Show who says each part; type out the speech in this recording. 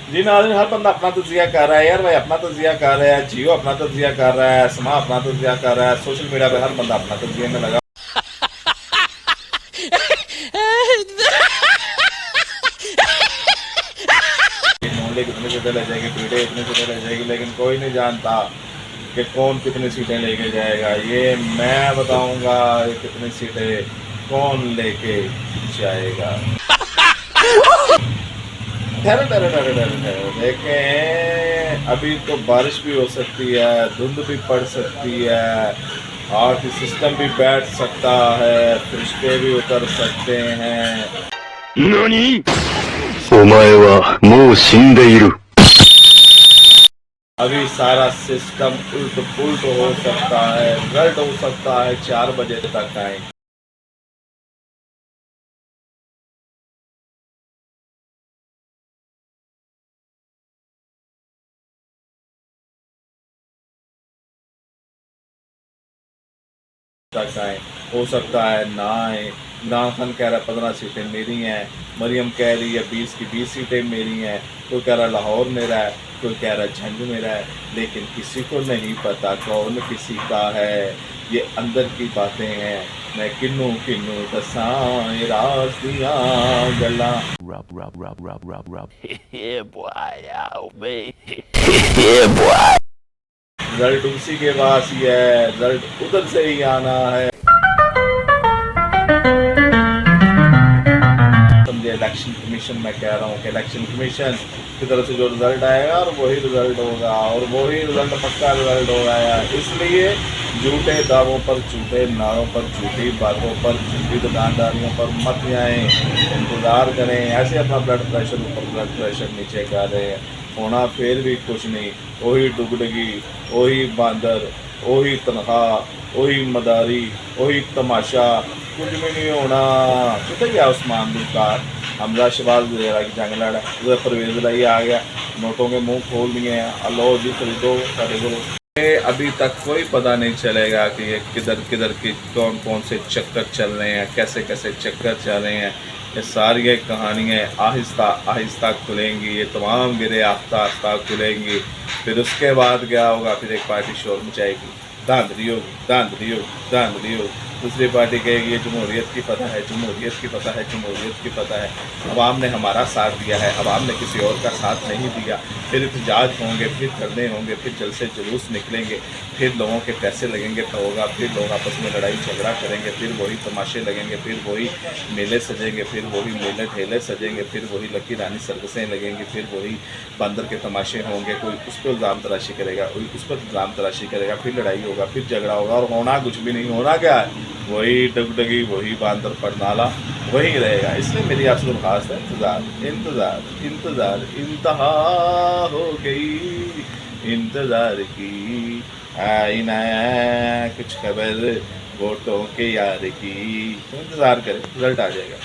Speaker 1: जी नाज़रीन, हर बंदा अपना तज़किया कर रहा है यार भाई, अपना तज़किया कर रहा है, जियो अपना तज़किया कर रहा है, समा अपना तज़किया कर रहा है, सोशल मीडिया पे हर बंदा अपना तज़किया में लगा। मोहल्ले कितने सीटें ले जाएगी, पीढ़े इतनी सीटें ले जाएगी, लेकिन कोई नहीं जानता कि कौन कितनी सीटें लेके जाएगा। ये मैं बताऊंगा कितनी सीटें कौन लेके जाएगा। ठहरो ठहरो ठहरो ठहरो ठहरो, देखें अभी तो बारिश भी हो सकती है, धुंध भी पड़ सकती है, आग सिस्टम भी बैठ सकता है, फरिश्ते भी उतर सकते हैं।
Speaker 2: 何お前はもう死んでいる。
Speaker 1: अभी सारा सिस्टम उल्ट पुल्ट हो सकता है, रिजल्ट हो सकता है 4 बजे तक टाइम तक आए। हो सकता है ना आए। इमरान खान कह रहा है 15 सीटें मेरी हैं, मरियम कह रही है 20 की 20 सीटें मेरी हैं, कोई कह रहा है लाहौर मेरा है, कोई कह रहा है झंग मेरा है, लेकिन किसी को नहीं पता कौन किसी का है। ये अंदर की बातें हैं, मैं किन्नू किन्नू दसां राज दिया गला।
Speaker 2: Rub, rub, rub, rub, rub, rub. Yeah, boy, oh, man. Yeah, boy.
Speaker 1: Result उसी के पास ही है, रिजल्ट उधर से ही आना है। समझे, इलेक्शन कमीशन मैं कह रहा हूँ कि इलेक्शन कमीशन की तरफ से जो रिजल्ट आएगा और वही रिजल्ट होगा, और वही रिजल्ट पक्का रिजल्ट होगा यार। इसलिए झूठे दावों पर, झूठे नारों पर, झूठी बातों पर, झूठी दुकानदारियों पर मत जाएं, इंतज़ार करें। ऐसे अपना ब्लड प्रेशर ऊपर, ब्लड प्रेशर नीचे कर रहे हैं, होना फिर भी कुछ नहीं। वही डुगडगी, वही बांदर, वही तनख्वाह, वही मदारी, वही तमाशा, कुछ भी नहीं होना। कितने गया उस्मान दुकार हमजा शबाज वगैरह की जंग लड़ा, उधर परवेज लाई आ गया, नोटों के मुंह खोल दिए हैं, अल्लाह जी खरीदो साढ़े को। अभी तक कोई पता नहीं चलेगा कि ये किधर किधर की कौन कौन से चक्कर चल रहे हैं, कैसे कैसे चक्कर चल रहे हैं। ये सारी कहानियाँ आहिस्ता आहिस्ता खुलेंगी, ये तमाम गिरे आहिस्ता आहिस्ता खुलेंगी। फिर उसके बाद क्या होगा, फिर एक पार्टी शोर मचाएगी, धांधली होगी, धांधली होगी, धांधली होगी। दूसरी पार्टी कहेगी ये जमहूरियत की फतह है, जमहूरियत की फतह है, जमहूरियत की फतह है। अवाम ने हमारा साथ दिया है, अवाम ने किसी और का साथ नहीं दिया। फिर एहतजाज होंगे, फिर धरने होंगे, फिर जलसे जुलूस निकलेंगे, फिर लोगों के पैसे लगेंगे तो होगा, फिर लोग आपस में लड़ाई झगड़ा करेंगे, फिर वही तमाशे लगेंगे, फिर वही मेले सजेंगे, फिर वही मेले ठेले सजेंगे, फिर वही लकी रानी सर्कसें लगेंगी, फिर वही बंदर के तमाशे होंगे। कोई उस पर इल्ज़ाम तराशी करेगा, कोई उस पर इल्ज़ाम तराशी करेगा, फिर लड़ाई होगा, फिर झगड़ा होगा, और होना कुछ भी नहीं। होना क्या है, वही डगडगी, वही बांदर पर नाला वही रहेगा। इसलिए मेरी आपसे दरख्वास्त है, इंतज़ार इंतज़ार इंतज़ार, इंतहा हो गई इंतज़ार की, आई ना कुछ खबर वोटों के यार की। तो इंतज़ार करें, रिजल्ट आ जाएगा।